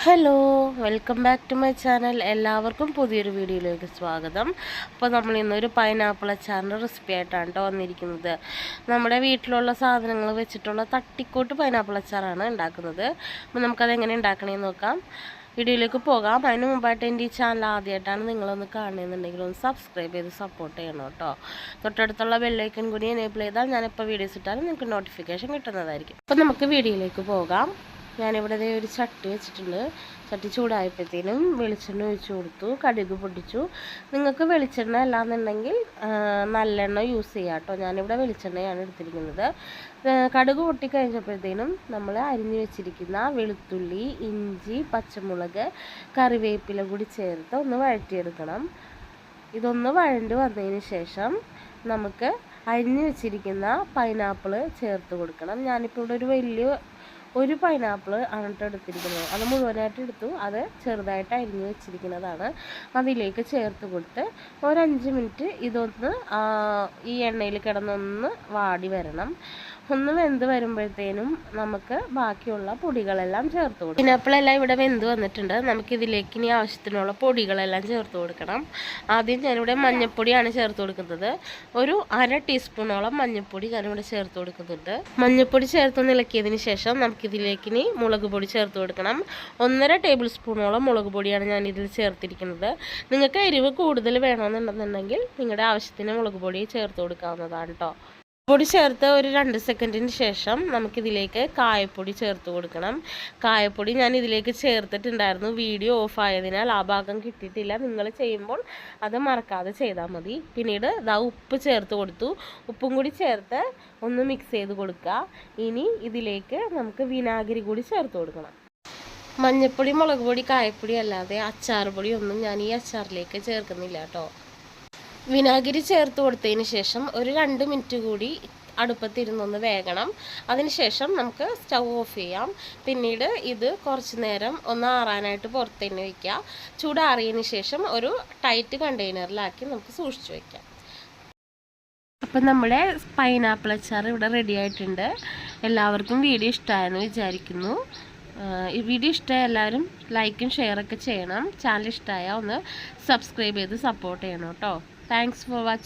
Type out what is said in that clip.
Hello, welcome back to my channel. എല്ലാവർക്കും പുതിയൊരു വീഡിയോയിലേക്ക് സ്വാഗതം. അപ്പോൾ നമ്മൾ ഇന്നൊരു പൈനാപ്പിൾ അച്ചാറിൻ്റെ റെസിപ്പി ആയിട്ടാണ് കേട്ടോ വന്നിരിക്കുന്നത്. നമ്മുടെ വീട്ടിലുള്ള സാധനങ്ങൾ വെച്ചിട്ടുള്ള തട്ടിക്കൂട്ട് പൈനാപ്പിൾ അച്ചാറാണ് ഉണ്ടാക്കുന്നത്. അപ്പോൾ നമുക്കത് എങ്ങനെ ഉണ്ടാക്കണമെന്ന് നോക്കാം. വീഡിയോയിലേക്ക് പോകാം. അതിന് മുമ്പായിട്ട് എൻ്റെ ഈ ചാനൽ ആദ്യമായിട്ടാണ് നിങ്ങളൊന്ന് കാണുന്നുണ്ടെങ്കിൽ ഒന്ന് സബ്സ്ക്രൈബ് ചെയ്ത് സപ്പോർട്ട് ചെയ്യണം കേട്ടോ. തൊട്ടടുത്തുള്ള ബെല്ലൈക്കൺ കൂടി എനേബിൾ ചെയ്താൽ ഞാനിപ്പോൾ വീഡിയോസ് ഇട്ടാലും നിങ്ങൾക്ക് നോട്ടിഫിക്കേഷൻ കിട്ടുന്നതായിരിക്കും. അപ്പോൾ നമുക്ക് വീഡിയോയിലേക്ക് പോകാം. ഞാനിവിടെ ഒരു ചട്ടി വെച്ചിട്ടുണ്ട്. ചട്ടി ചൂടായപ്പോഴത്തേനും വെളിച്ചെണ്ണ ഒഴിച്ചു കൊടുത്തു, കടുക് പൊട്ടിച്ചു. നിങ്ങൾക്ക് വെളിച്ചെണ്ണ അല്ലാന്നുണ്ടെങ്കിൽ നല്ലെണ്ണ യൂസ് ചെയ്യാം കേട്ടോ. ഞാനിവിടെ വെളിച്ചെണ്ണയാണ് എടുത്തിരിക്കുന്നത്. കടുക് പൊട്ടിക്കഴിഞ്ഞപ്പോഴത്തേനും നമ്മൾ അരിഞ്ഞു വെച്ചിരിക്കുന്ന വെളുത്തുള്ളി, ഇഞ്ചി, പച്ചമുളക്, കറിവേപ്പില കൂടി ചേർത്ത് ഒന്ന് വഴറ്റിയെടുക്കണം. ഇതൊന്ന് വഴണ്ട് വന്നതിന് ശേഷം നമുക്ക് അരിഞ്ഞു വെച്ചിരിക്കുന്ന പൈനാപ്പിൾ ചേർത്ത് കൊടുക്കണം. ഞാനിപ്പോൾ ഇവിടെ ഒരു പൈനാപ്പിൾ ആണ് എടുത്തിരിക്കുന്നത്. അത് മുഴുവനായിട്ട് എടുത്തു. അത് ചെറുതായിട്ട് അരിഞ്ഞ് വെച്ചിരിക്കുന്നതാണ്. അതിലേക്ക് ചേർത്ത് കൊടുത്ത് ഒരു 5 മിനിറ്റ് ഇതൊന്ന് ഈ എണ്ണയിൽ കിടന്നൊന്ന് വാടി വരണം. ഒന്ന് വെന്ത് വരുമ്പോഴത്തേനും നമുക്ക് ബാക്കിയുള്ള പൊടികളെല്ലാം ചേർത്ത് കൊടുക്കണം. പൈനാപ്പിളെല്ലാം ഇവിടെ വെന്ത് വന്നിട്ടുണ്ട്. നമുക്കിതിലേക്ക് ഇനി ആവശ്യത്തിനുള്ള പൊടികളെല്ലാം ചേർത്ത് കൊടുക്കണം. ആദ്യം ഞാനിവിടെ മഞ്ഞൾപ്പൊടിയാണ് ചേർത്ത് കൊടുക്കുന്നത്. ഒരു 1/2 ടീസ്പൂണോളം മഞ്ഞൾപ്പൊടി ഞാനിവിടെ ചേർത്ത് കൊടുക്കുന്നുണ്ട്. മഞ്ഞൾപ്പൊടി ചേർത്തൊന്ന് ഇളക്കിയതിന് ശേഷം നമുക്കിതിലേക്ക് ഇനി മുളക് പൊടി ചേർത്ത് കൊടുക്കണം. 1.5 ടേബിൾ സ്പൂണോളം മുളക് പൊടിയാണ് ഞാൻ ഇതിൽ ചേർത്തിരിക്കുന്നത്. നിങ്ങൾക്ക് എരിവ് കൂടുതൽ വേണമെന്നുണ്ടെന്നുണ്ടെങ്കിൽ നിങ്ങളുടെ ആവശ്യത്തിന് മുളക് പൊടി ചേർത്ത് കൊടുക്കാവുന്നതാണ് കേട്ടോ. പൊടി ചേർത്ത് ഒരു 2 സെക്കൻഡിന് ശേഷം നമുക്കിതിലേക്ക് കായപ്പൊടി ചേർത്ത് കൊടുക്കണം. കായപ്പൊടി ഞാൻ ഇതിലേക്ക് ചേർത്തിട്ടുണ്ടായിരുന്നു. വീഡിയോ ഓഫ് ആയതിനാൽ ആ ഭാഗം കിട്ടിയിട്ടില്ല. നിങ്ങൾ ചെയ്യുമ്പോൾ അത് മറക്കാതെ ചെയ്താൽ മതി. പിന്നീട് ഉപ്പ് ചേർത്ത് കൊടുത്തു. ഉപ്പും കൂടി ചേർത്ത് ഒന്ന് മിക്സ് ചെയ്ത് കൊടുക്കുക. ഇനി ഇതിലേക്ക് നമുക്ക് വിനാഗിരി കൂടി ചേർത്ത് കൊടുക്കണം. മഞ്ഞൾപ്പൊടി, മുളക് പൊടി, കായപ്പൊടി അല്ലാതെ അച്ചാർ പൊടി ഒന്നും ഞാൻ ഈ അച്ചാറിലേക്ക് ചേർക്കുന്നില്ല കേട്ടോ. വിനാഗിരി ചേർത്ത് കൊടുത്തതിന് ശേഷം ഒരു 2 മിനിറ്റ് കൂടി അടുപ്പത്തിരുന്നൊന്ന് വേകണം. അതിനുശേഷം നമുക്ക് സ്റ്റൗ ഓഫ് ചെയ്യാം. പിന്നീട് ഇത് കുറച്ച് നേരം ഒന്ന് ആറാനായിട്ട് പുറത്ത് തന്നെ വയ്ക്കുക. ചൂടാറിയതിന് ശേഷം ഒരു ടൈറ്റ് കണ്ടെയ്നറിലാക്കി നമുക്ക് സൂക്ഷിച്ച് വയ്ക്കാം. അപ്പം നമ്മുടെ പൈനാപ്പിൾ അച്ചാർ ഇവിടെ റെഡി ആയിട്ടുണ്ട്. എല്ലാവർക്കും വീഡിയോ ഇഷ്ടമായെന്ന് വിചാരിക്കുന്നു. ഈ വീഡിയോ ഇഷ്ടമായ എല്ലാവരും ലൈക്കും ഷെയറൊക്കെ ചെയ്യണം. ചാനൽ ഇഷ്ടമായാൽ ഒന്ന് സബ്സ്ക്രൈബ് ചെയ്ത് സപ്പോർട്ട് ചെയ്യണം കേട്ടോ. Thanks for watching.